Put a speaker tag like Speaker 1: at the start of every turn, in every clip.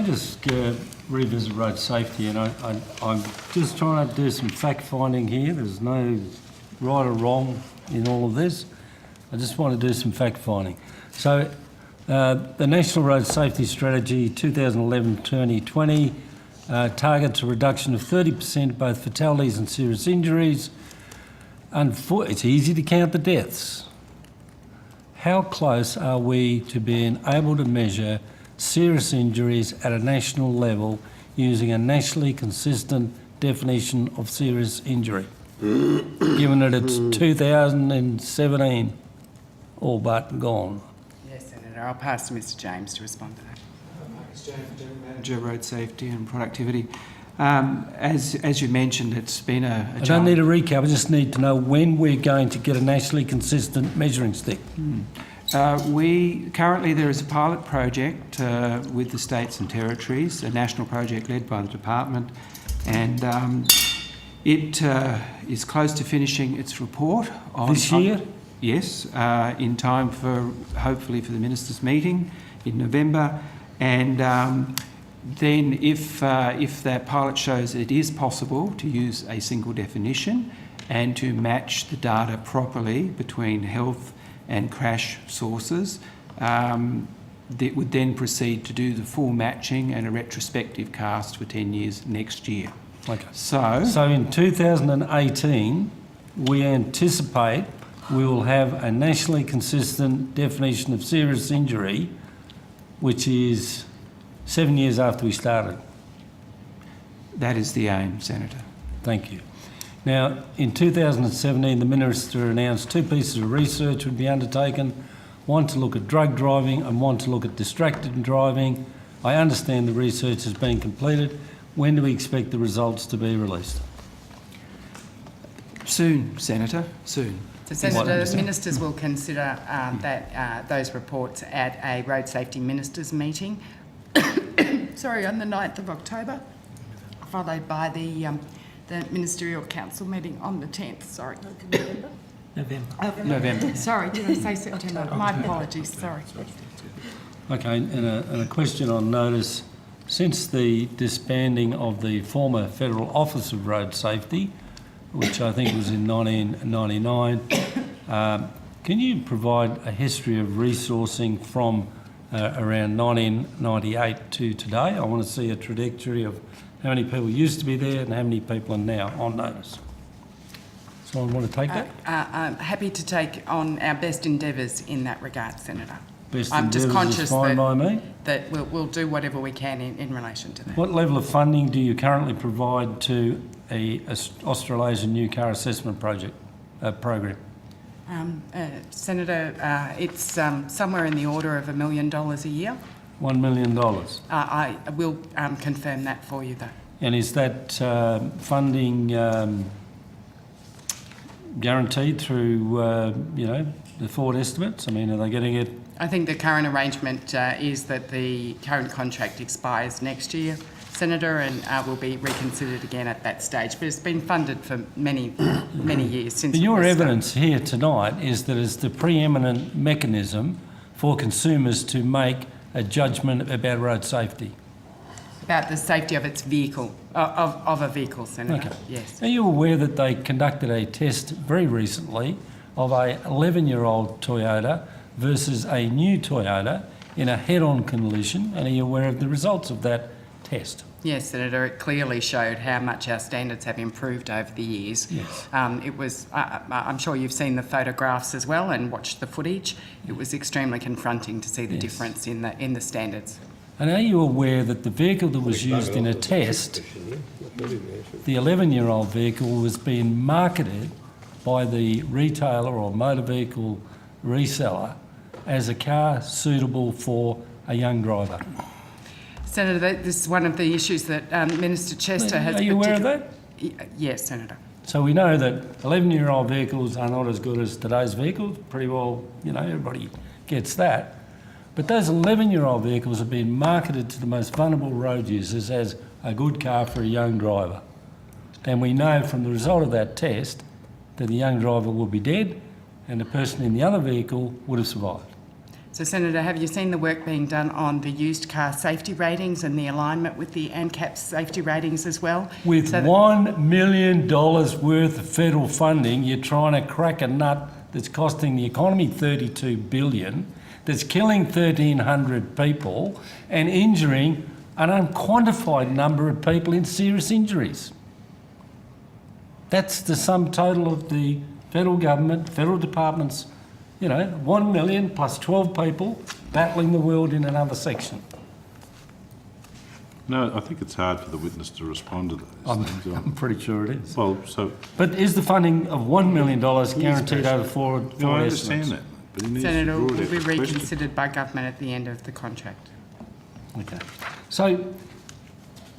Speaker 1: just revisit road safety? And I'm just trying to do some fact finding here. There's no right or wrong in all of this. I just want to do some fact finding. So the National Road Safety Strategy 2011-2020 targets a reduction of 30% both fatalities and serious injuries. It's easy to count the deaths. How close are we to being able to measure serious injuries at a national level using a nationally consistent definition of serious injury, given that it's 2017, all but gone?
Speaker 2: Yes, Senator. I'll pass to Mr James to respond to that.
Speaker 3: Thanks, James, General Manager, Road Safety and Productivity. As you mentioned, it's been a
Speaker 1: I don't need a recap, I just need to know when we're going to get a nationally consistent measuring stick.
Speaker 3: Currently there is a pilot project with the states and territories, a national project led by the department, and it is close to finishing its report.
Speaker 1: This year?
Speaker 3: Yes, in time for, hopefully, for the Ministers' meeting in November. And then if that pilot shows it is possible to use a single definition and to match the data properly between health and crash sources, that would then proceed to do the full matching and a retrospective cast for 10 years next year.
Speaker 1: Okay.
Speaker 3: So
Speaker 1: in 2018, we anticipate we will have a nationally consistent definition of serious injury, which is 7 years after we started.
Speaker 3: that is the aim, Senator.
Speaker 1: Thank you. Now, in 2017, the Minister announced 2 pieces of research would be undertaken, one to look at drug driving and one to look at distracted driving. I understand the research has been completed. When do we expect the results to be released?
Speaker 3: Soon, Senator, soon.
Speaker 2: So, Senator, the Ministers will consider those reports at a Road Safety Ministers meeting on the 9th of October, followed by the Ministerial Council meeting on the 10th.
Speaker 3: November.
Speaker 2: Sorry, did I say September? My apologies, sorry.
Speaker 1: Okay, and a question on notice. Since the disbanding of the former Federal Office of Road Safety, which I think was in 1999, can you provide a history of resourcing from around 1998 to today? I want to see a trajectory of how many people used to be there and how many people are now on notice. Someone want to take that?
Speaker 2: I'm happy to take on our best endeavours in that regard, Senator.
Speaker 1: Best
Speaker 2: I'm just
Speaker 1: endeavours
Speaker 2: conscious
Speaker 1: is fine by me.
Speaker 2: that we'll do whatever we can in relation to that.
Speaker 1: What level of funding do you currently provide to a Australasian new car assessment program?
Speaker 2: Senator, it's somewhere in the order of $1 million a year.
Speaker 1: $1 million.
Speaker 2: I will confirm that for you, though.
Speaker 1: And is that funding guaranteed through, the forward estimates? I mean, are they getting it?
Speaker 2: I think the current arrangement is that the current contract expires next year, Senator, and will be reconsidered again at that stage. But it's been funded for many years since.
Speaker 1: But your evidence here tonight is that it's the preeminent mechanism for consumers to make a judgment about road safety.
Speaker 2: About the safety of its vehicle, of a vehicle, Senator.
Speaker 1: Okay.
Speaker 2: Yes.
Speaker 1: Are you aware that they conducted a test very recently of a 11-year-old Toyota versus a new Toyota in a head-on collision, and are you aware of the results of that test?
Speaker 2: Yes, Senator, it clearly showed how much our standards have improved over the years.
Speaker 1: Yes.
Speaker 2: It was, I'm sure you've seen the photographs as well and watched the footage. It was extremely confronting to see the difference in the standards.
Speaker 1: And are you aware that the vehicle that was used in a test, the 11-year-old vehicle, was being marketed by the retailer or motor vehicle reseller as a car suitable for a young driver?
Speaker 2: Senator, this is one of the issues that Minister Chester has...
Speaker 1: Are you aware of that?
Speaker 2: Yes, Senator.
Speaker 1: So we know that 11-year-old vehicles are not as good as today's vehicles. Pretty well, everybody gets that. But those 11-year-old vehicles have been marketed to the most vulnerable road users as a good car for a young driver. And we know from the result of that test that the young driver will be dead and the person in the other vehicle would have survived.
Speaker 2: So, Senator, have you seen the work being done on the used car safety ratings and the alignment with the ANCAP safety ratings as well?
Speaker 1: With
Speaker 2: So that-
Speaker 1: $1 million worth of federal funding, you're trying to crack a nut that's costing the economy $32 billion, that's killing 1,300 people and injuring an unquantified number of people in serious injuries. That's the sum total of the federal government, federal departments, 1 million plus 12 people battling the world in another section.
Speaker 4: No, I think it's hard for the witness to respond to those things.
Speaker 1: I'm pretty sure it is.
Speaker 4: Well, so,
Speaker 1: But is the funding of $1 million guaranteed over four
Speaker 4: no, I understand
Speaker 1: estimates?
Speaker 4: that, but he needs to
Speaker 2: Senator,
Speaker 4: draw
Speaker 2: will
Speaker 4: that
Speaker 2: be
Speaker 4: question.
Speaker 2: reconsidered by government at the end of the contract.
Speaker 1: Okay. So,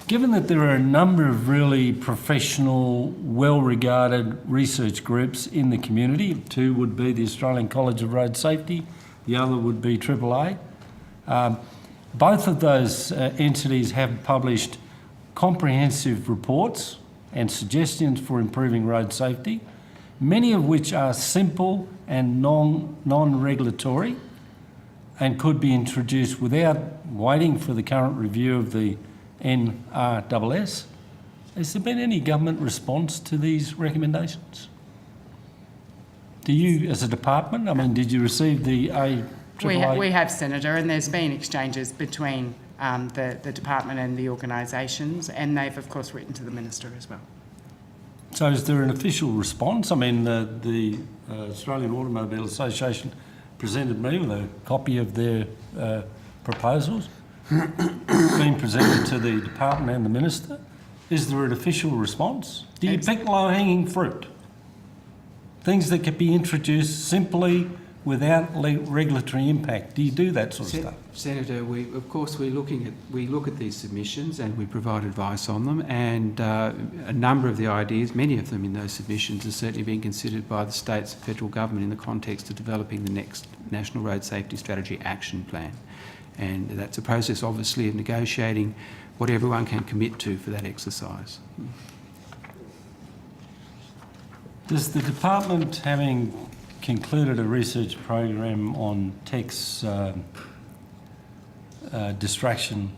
Speaker 1: given that there are a number of really professional, well-regarded research groups in the community, two would be the Australian College of Road Safety, the other would be AAA. Both of those entities have published comprehensive reports and suggestions for improving road safety, many of which are simple and non-regulatory and could be introduced without waiting for the current review of the NRSS. Has there been any government response to these recommendations? Do you, as a department, did you receive the AAA?
Speaker 2: We have, Senator, and there's been exchanges between the department and the organisations, and they've, of course, written to the Minister as well.
Speaker 1: So is there an official response? The Australian Automobile Association presented me with a copy of their proposals being presented to the department and the Minister. Is there an official response? Do you pick low-hanging fruit? Things that could be introduced simply without regulatory impact. Do you do that sort of stuff?
Speaker 3: Senator, we look at these submissions and we provide advice on them, and a number of the ideas, many of them in those submissions, are certainly being considered by the states and federal government in the context of developing the next National Road Safety Strategy Action Plan. And that's a process, obviously, of negotiating what everyone can commit to for that exercise.
Speaker 1: Does the department, having concluded a research program on tech's distraction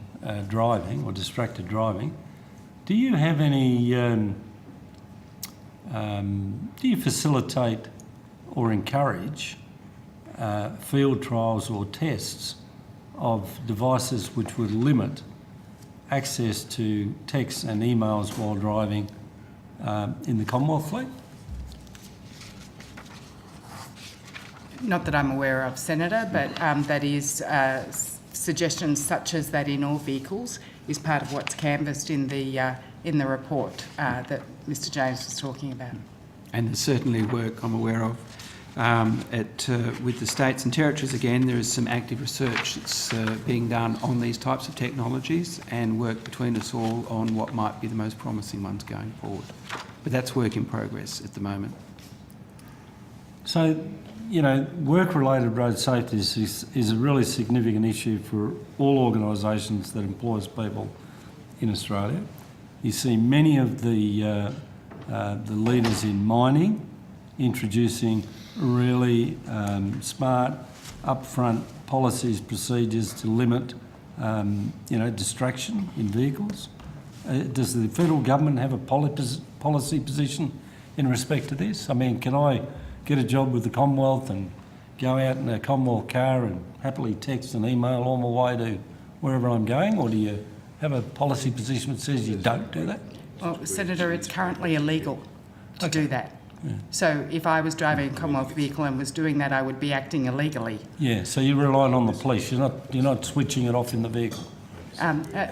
Speaker 1: driving or distracted driving, do you have any, do you facilitate or encourage field trials or tests of devices which would limit access to texts and emails while driving in the Commonwealth fleet?
Speaker 2: Not that I'm aware of, Senator, but that is suggestions such as that in all vehicles is part of what's canvassed in the report that Mr James was talking about.
Speaker 3: And there's certainly work I'm aware of with the states and territories. Again, there is some active research that's being done on these types of technologies, and work between us all on what might be the most promising ones going forward. But that's work in progress at the moment.
Speaker 1: So, work-related road safety is a really significant issue for all organisations that employs people in Australia. You see many of the leaders in mining introducing really smart, upfront policies, procedures to limit, distraction in vehicles. Does the federal government have a policy position in respect to this? Can I get a job with the Commonwealth and go out in a Commonwealth car and happily text and email on my way to wherever I'm going, or do you have a policy position that says you don't do that?
Speaker 2: Well, Senator, it's currently illegal to do that. Yeah. So if I was driving a Commonwealth vehicle and was doing that, I would be acting illegally.
Speaker 1: Yeah, so you're relying on the police. You're not switching it off in the vehicle.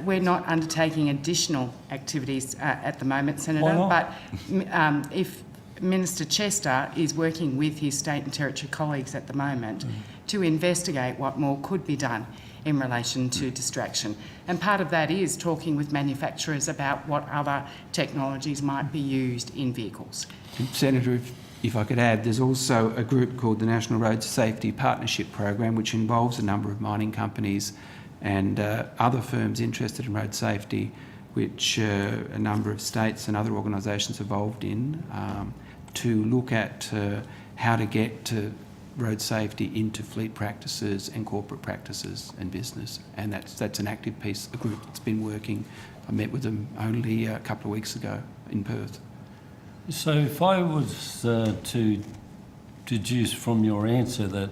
Speaker 2: We're not undertaking additional activities at the moment, Senator.
Speaker 1: Why not?
Speaker 2: But if Minister Chester is working with his state and territory colleagues at the moment to investigate what more could be done in relation to distraction. And part of that is talking with manufacturers about what other technologies might be used in vehicles.
Speaker 3: Senator, if I could add, there's also a group called the National Road Safety Partnership Program, which involves a number of mining companies and other firms interested in road safety, which a number of states and other organisations are involved in, to look at how to get to road safety into fleet practices and corporate practices and business. And that's an active piece, a group that's been working. I met with them only a couple of weeks ago in Perth.
Speaker 1: So if I was to deduce from your answer that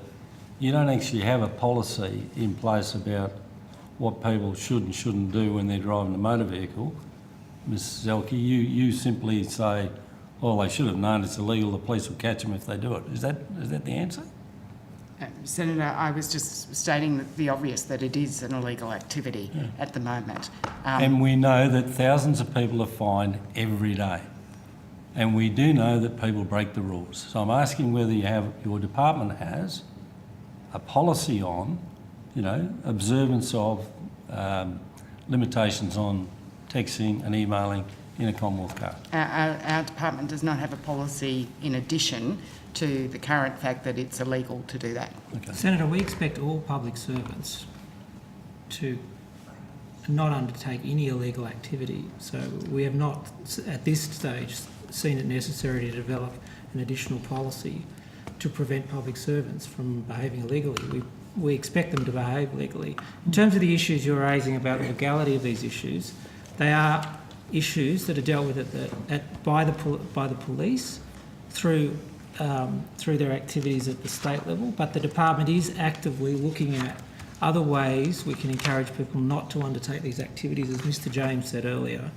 Speaker 1: you don't actually have a policy in place about what people should and shouldn't do when they're driving a motor vehicle, Ms Zelke, you simply say, well, they should have known it's illegal, the police will catch them if they do it. Is that the answer?
Speaker 2: Senator, I was just stating the obvious, that it is an illegal activity at the moment.
Speaker 1: And we know that thousands of people are fined every day. And we do know that people break the rules. So I'm asking whether your department has a policy on, observance of limitations on texting and emailing in a Commonwealth car.
Speaker 2: Our department does not have a policy in addition to the current fact that it's illegal to do that.
Speaker 1: Okay.
Speaker 5: Senator, we expect all public servants to not undertake any illegal activity. So we have not, at this stage, seen it necessary to develop an additional policy to prevent public servants from behaving illegally. We expect them to behave legally. In terms of the issues you're raising about the legality of these issues, they are issues that are dealt with by the police through their activities at the state level, but the department is actively looking at other ways we can encourage people not to undertake these activities. As Mr James said earlier,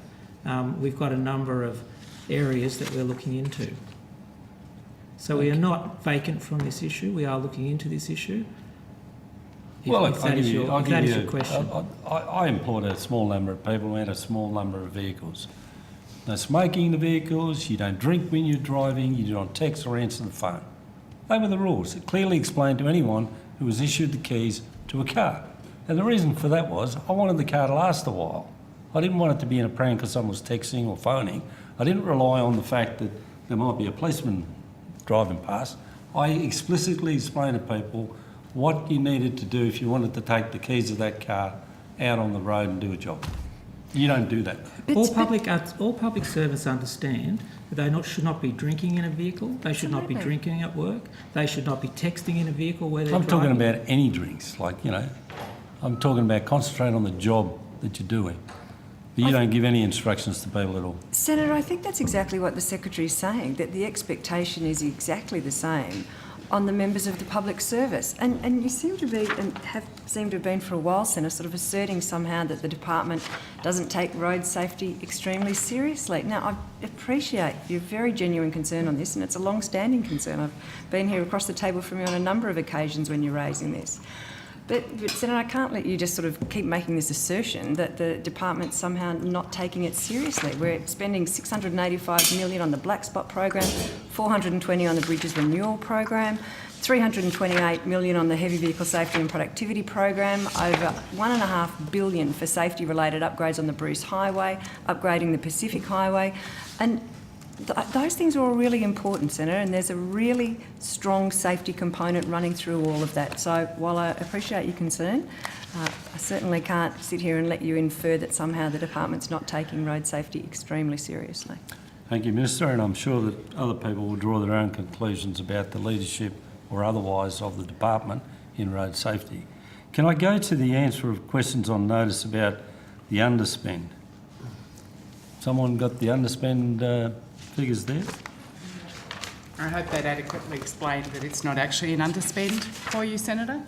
Speaker 5: we've got a number of areas that we're looking into. So we are not vacant from this issue. We are looking into this issue. If that is your question.
Speaker 1: I employed a small number of people and a small number of vehicles. No smoking in the vehicles, you don't drink when you're driving, you do not text or answer the phone. They were the rules. It clearly explained to anyone who was issued the keys to a car. And the reason for that was I wanted the car to last a while. I didn't want it to be in a pram because someone was texting or phoning. I didn't rely on the fact that there might be a policeman driving past. I explicitly explained to people what you needed to do if you wanted to take the keys of that car out on the road and do a job. You don't do that.
Speaker 5: All public servants understand that they should not be drinking in a vehicle, they should not be drinking at work, they should not be texting in a vehicle where they're driving.
Speaker 1: I'm talking about any drinks, I'm talking about concentrate on the job that you're doing. But you don't give any instructions to people at all.
Speaker 6: Senator, I think that's exactly what the Secretary is saying, that the expectation is exactly the same on the members of the public service. And you seem to be, and have seemed to have been for a while, Senator, sort of asserting somehow that the department doesn't take road safety extremely seriously. Now, I appreciate your very genuine concern on this, and it's a long-standing concern. I've been here across the table from you on a number of occasions when you're raising this. But Senator, I can't let you just sort of keep making this assertion that the department's somehow not taking it seriously. We're spending $685 million on the Black Spot program, $420 on the Bridges Renewal program, $328 million on the Heavy Vehicle Safety and Productivity program, over $1.5 billion for safety-related upgrades on the Bruce Highway, upgrading the Pacific Highway, and those things are all really important, Senator, and there's a really strong safety component running through all of that. So while I appreciate your concern, I certainly can't sit here and let you infer that somehow the department's not taking road safety extremely seriously.
Speaker 1: Thank you, Minister, and I'm sure that other people will draw their own conclusions about the leadership or otherwise of the department in road safety. Can I go to the answer of questions on notice about the underspend? Someone got the underspend figures there?
Speaker 2: I hope that adequately explained that it's not actually an underspend for you, Senator.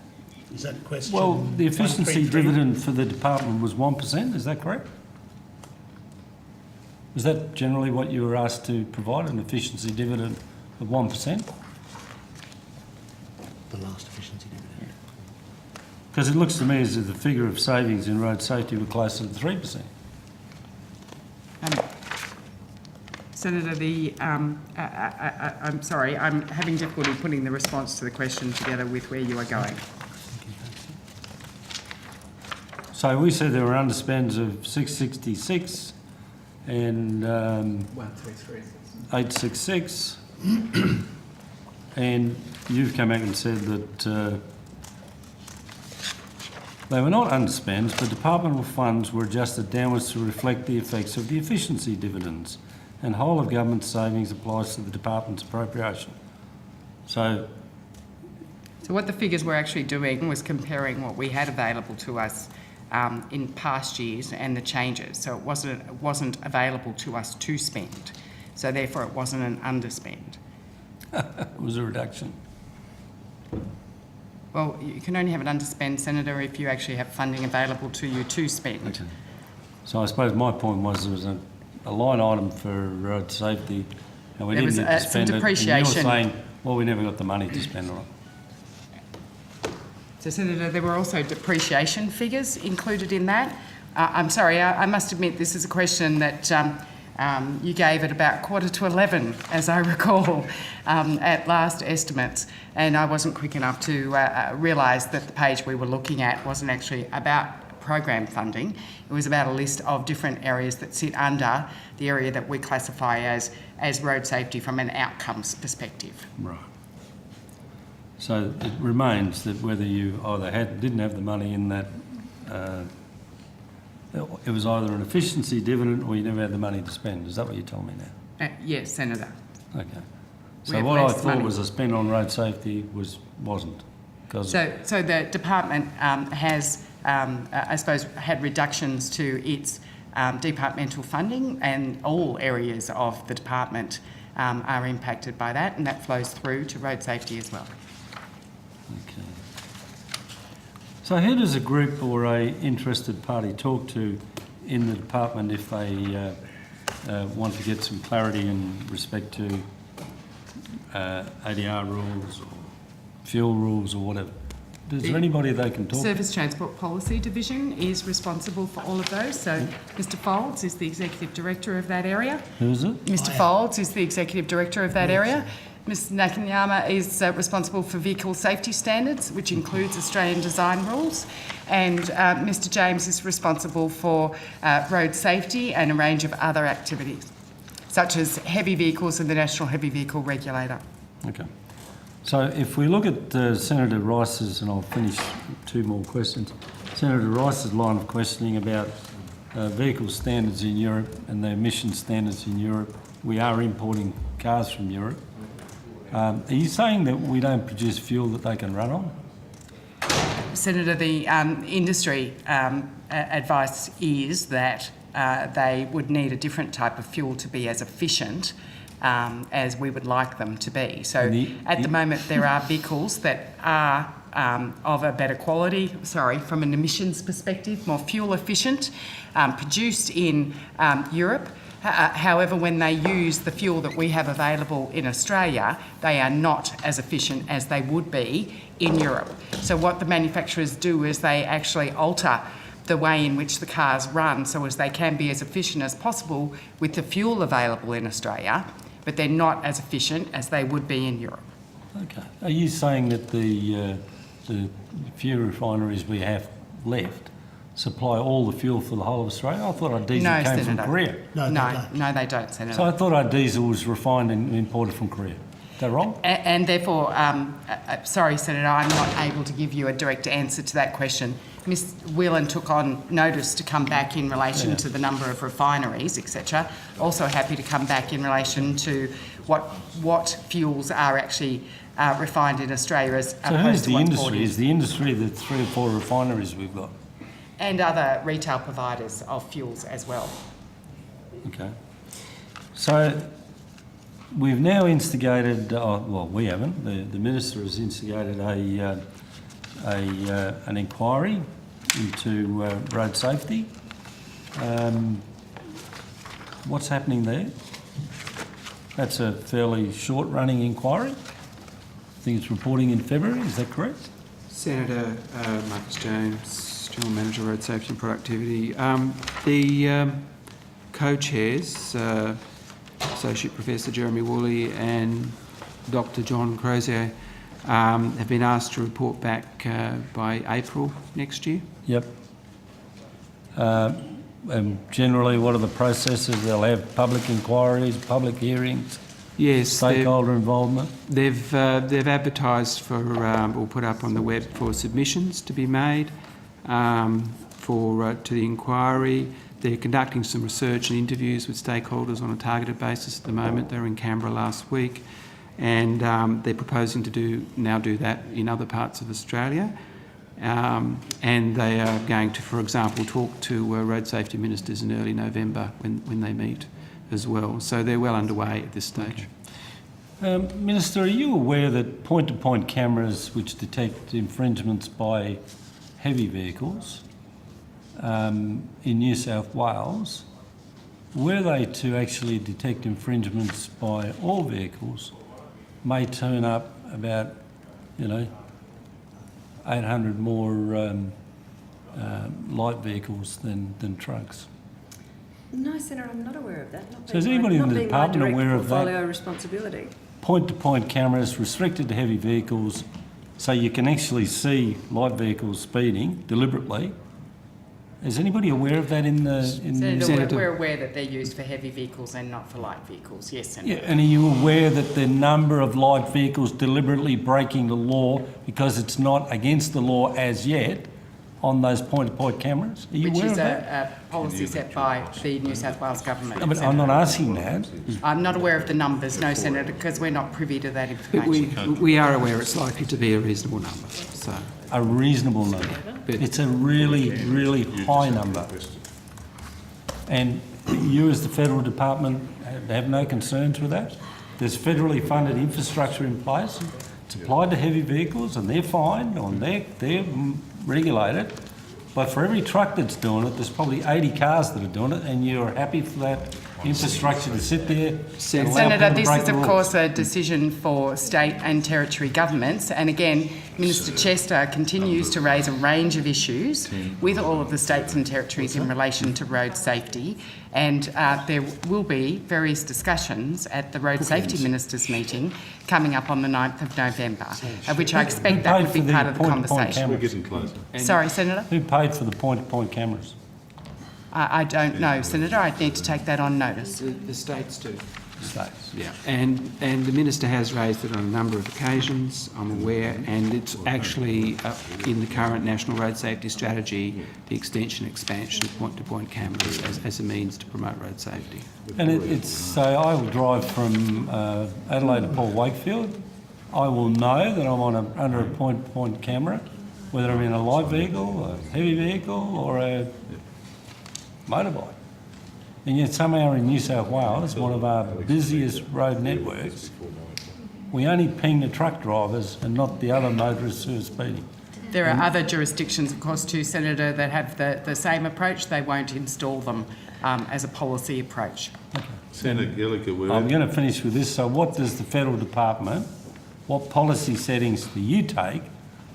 Speaker 7: Is that question?
Speaker 1: Well, the efficiency
Speaker 7: 133?
Speaker 1: dividend for the department was 1%, is that correct? Was that generally what you were asked to provide, an efficiency dividend of 1%?
Speaker 7: The last efficiency dividend.
Speaker 1: Because it looks to me as if the figure of savings in road safety were closer to 3%.
Speaker 2: Senator, I'm sorry, I'm having difficulty putting the response to the question together with where you are going.
Speaker 1: So we said there were underspends of 666 and 866, and you've come back and said that they were not underspends, but departmental funds were adjusted downwards to reflect the effects of the efficiency dividends, and whole of government savings applies to the department's appropriation. So
Speaker 2: So what the figures were actually doing was comparing what we had available to us in past years and the changes. So it wasn't available to us to spend. So therefore it wasn't an underspend.
Speaker 1: It was a reduction.
Speaker 2: Well, you can only have an underspend, Senator, if you actually have funding available to you to spend.
Speaker 1: Okay. So I suppose my point was there was a line item for road safety and we
Speaker 2: There
Speaker 1: didn't
Speaker 2: was,
Speaker 1: get to
Speaker 2: some
Speaker 1: spend it. And
Speaker 2: depreciation.
Speaker 1: you're saying, well, we never got the money to spend on it.
Speaker 2: So, Senator, there were also depreciation figures included in that. I'm sorry, I must admit this is a question that you gave at about 11:15, as I recall, at last estimates, and I wasn't quick enough to realise that the page we were looking at wasn't actually about program funding. It was about a list of different areas that sit under the area that we classify as road safety from an outcomes perspective.
Speaker 1: Right. So it remains that whether you either didn't have the money in that, it was either an efficiency dividend or you never had the money to spend. Is that what you're telling me now?
Speaker 2: Yes, Senator.
Speaker 1: Okay.
Speaker 2: We
Speaker 1: So
Speaker 2: have
Speaker 1: what I
Speaker 2: less
Speaker 1: thought
Speaker 2: money.
Speaker 1: was a spend on road safety wasn't. 'Cause
Speaker 2: So the department has, I suppose, had reductions to its departmental funding, and all areas of the department are impacted by that, and that flows through to road safety as well.
Speaker 1: Okay. So who does a group or a interested party talk to in the department if they want to get some clarity in respect to ADR rules or fuel rules or whatever? Is there anybody they can talk to?
Speaker 2: Service Transport Policy Division is responsible for all of those. So Mr Folds is the Executive Director of that area.
Speaker 1: Who is it?
Speaker 2: Mr Folds is the Executive Director of that area. Ms Nakanyama is responsible for vehicle safety standards, which includes Australian design rules. And Mr James is responsible for road safety and a range of other activities, such as heavy vehicles and the National Heavy Vehicle Regulator.
Speaker 1: Okay. So if we look at Senator Rice's, and I'll finish two more questions, Senator Rice's line of questioning about vehicle standards in Europe and the emission standards in Europe, we are importing cars from Europe. Are you saying that we don't produce fuel that they can run on?
Speaker 2: Senator, the industry advice is that they would need a different type of fuel to be as efficient as we would like them to be. So at the moment there are vehicles that are of a better quality, from an emissions perspective, more fuel efficient, produced in Europe. However, when they use the fuel that we have available in Australia, they are not as efficient as they would be in Europe. So what the manufacturers do is they actually alter the way in which the cars run so as they can be as efficient as possible with the fuel available in Australia, but they're not as efficient as they would be in Europe.
Speaker 1: Okay. Are you saying that the few refineries we have left supply all the fuel for the whole of Australia? I thought our diesel
Speaker 2: No,
Speaker 1: came
Speaker 2: Senator.
Speaker 1: from Korea.
Speaker 7: No, they don't.
Speaker 2: No, they don't, Senator.
Speaker 1: So I thought our diesel was refined and imported from Korea. Is that wrong?
Speaker 2: And therefore, sorry, Senator, I'm not able to give you a direct answer to that question. Ms Whelan took on notice to come back in relation to the number of refineries, etc. Also happy to come back in relation to what fuels are actually refined in Australia as
Speaker 1: So
Speaker 2: opposed
Speaker 1: who's
Speaker 2: to
Speaker 1: the
Speaker 2: what
Speaker 1: industry?
Speaker 2: imported.
Speaker 1: Is the industry the 3 or 4 refineries we've got?
Speaker 2: And other retail providers of fuels as well.
Speaker 1: Okay. So we've now instigated, well, we haven't, the Minister has instigated an inquiry into road safety. What's happening there? That's a fairly short-running inquiry. I think it's reporting in February, is that correct?
Speaker 3: Senator Marcus James, General Manager, Road Safety and Productivity. The co-chairs, Associate Professor Jeremy Woolley and Dr John Crozier, have been asked to report back by April next year.
Speaker 1: Yep. And generally, what are the processes? They'll have public inquiries, public hearings,
Speaker 3: Yes,
Speaker 1: stakeholder involvement.
Speaker 3: they've advertised for or put up on the web for submissions to be made to the inquiry. They're conducting some research and interviews with stakeholders on a targeted basis at the moment. They were in Canberra last week. and they're proposing to now do that in other parts of Australia. And they are going to, for example, talk to road safety ministers in early November when they meet as well. So they're well underway at this stage.
Speaker 1: Minister, are you aware that point-to-point cameras which detect infringements by heavy vehicles in New South Wales, were they to actually detect infringements by all vehicles, may turn up about, 800 more light vehicles than trucks?
Speaker 6: No, Senator, I'm not aware of that.
Speaker 1: So is anybody in the department aware of that?
Speaker 6: Portfolio responsibility.
Speaker 1: Point-to-point cameras restricted to heavy vehicles, so you can actually see light vehicles speeding deliberately. Is anybody aware of that in the...
Speaker 2: Senator, we're aware that they're used for heavy vehicles and not for light vehicles. Yes, Senator.
Speaker 1: Yeah, and are you aware that the number of light vehicles deliberately breaking the law because it's not against the law as yet on those point-to-point cameras? Are you
Speaker 2: Which
Speaker 1: aware
Speaker 2: is
Speaker 1: of that?
Speaker 2: a policy set by the New South Wales government.
Speaker 1: No, but I'm not asking that.
Speaker 2: I'm not aware of the numbers, no, Senator, because we're not privy to that
Speaker 3: But
Speaker 2: information.
Speaker 3: we are aware it's likely to be a reasonable number. So
Speaker 1: A reasonable number. It's a really, really high number. And you as the federal department have no concerns with that? There's federally funded infrastructure in place. It's applied to heavy vehicles and they're fine, or they're regulated. But for every truck that's doing it, there's probably 80 cars that are doing it, and you're happy for that infrastructure to sit there and allow
Speaker 2: Senator,
Speaker 1: people to
Speaker 2: this
Speaker 1: break
Speaker 2: is
Speaker 1: the
Speaker 2: of
Speaker 1: rules?
Speaker 2: course a decision for state and territory governments, and again, Minister Chester continues to raise a range of issues with all of the states and territories in relation to road safety, and there will be various discussions at the Road Safety Ministers meeting coming up on the 9th of November, of which I expect that would be part of the conversation.
Speaker 4: We're getting closer.
Speaker 2: Sorry, Senator?
Speaker 1: Who paid for the point-to-point cameras?
Speaker 2: I don't know, Senator. I'd need to take that on notice.
Speaker 3: the states do.
Speaker 1: States.
Speaker 3: Yeah, and the Minister has raised it on a number of occasions, I'm aware, and it's actually in the current National Road Safety Strategy, the extension, expansion of point-to-point cameras as a means to promote road safety.
Speaker 1: And it's so I will drive from Adelaide to Port Wakefield. I will know that I'm under a point-to-point camera, whether I'm in a light vehicle, a heavy vehicle, or a motorbike. And yet somehow in New South Wales, one of our busiest road networks, we only ping the truck drivers and not the other motorists who are speeding.
Speaker 2: There are other jurisdictions, of course, too, Senator, that have the same approach. They won't install them as a policy approach.
Speaker 4: Senator Gillick,
Speaker 1: I'm going to finish with this. So what does the federal department, what policy settings do you take,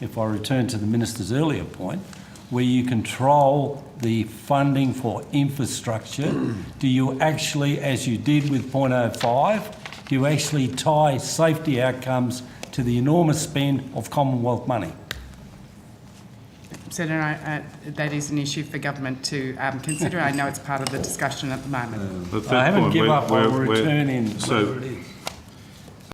Speaker 1: if I return to the minister's earlier point, where you control the funding for infrastructure? Do you actually, as you did with 0.05, do you actually tie safety outcomes to the enormous spend of Commonwealth money?
Speaker 2: Senator, that is an issue for government to consider. I know it's part of the discussion at the moment.
Speaker 1: I haven't given up. I will return in
Speaker 4: So
Speaker 1: whatever it is.